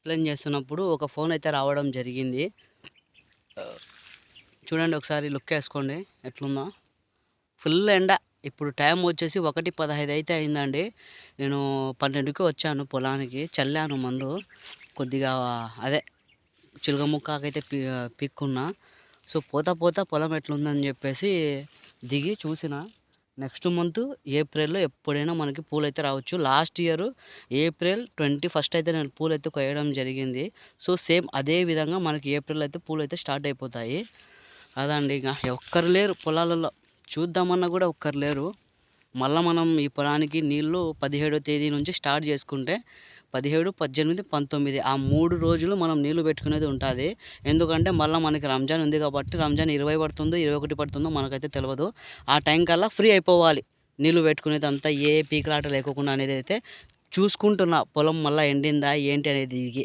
Explain చేస్తున్నప్పుడు ఒక phone అయితే రావడం జరిగింది. చూడండి ఒకసారి లుక్కేసుకోండి ఎట్లుందో. ఫుల్ ఎండ. ఇప్పుడు టైం వచ్చేసి 1:15 అయితే అయిందండి. నేను 12కి వచ్చాను పొలానికి. చల్లాను మందు. కొద్దిగా అదే చిలక ముక్కాకైతే పీక్కున్నా. సో, పోతా పోతా పొలం ఎట్లుందని జెప్పేసి దిగి చూసిన. నెక్స్ట్ మంత్ ఏప్రిల్‌లో ఎప్పుడైనా మనకి పూలైతే రావచ్చు. లాస్ట్ ఇయర్ ఏప్రిల్ 21 అయితే నేను పూలైతే కొయ్యడం జరిగింది. సో, సేమ్ అదే విధంగా మనకి ఏప్రిల్‌లో అయితే పూలైతే స్టార్ట్ అయిపోతాయి. అదండి ఇగ. ఒక్కరు లేరు పొలాలలో. చూద్దామన్నా గూడా ఒక్కరు లేరు. మళ్ళా మనం ఈ పొలానికి నీళ్ళు 17వ తేదీ నుంచి స్టార్ట్ చేసుకుంటే 17, 18, 19 ఆ 3 రోజులు మనం నీళ్లు పెట్టుకునేది ఉంటాది. ఎందుకంటే మళ్ళా మనకి రంజాన్ ఉంది కాబట్టి రంజాన్ 20 పడుతుందో, 21 పడుతుందో మనకైతే తెలవదు. ఆ టైం కల్లా ఫ్రీ అయిపోవాలి. నీళ్లు పెట్టుకునేదంతా ఏ పీకులాట లేకోకుండా అనేదైతే చూసుకుంటున్నా. పొలం మళ్ళా ఎండిందా ఏంటి అనేది దిగి.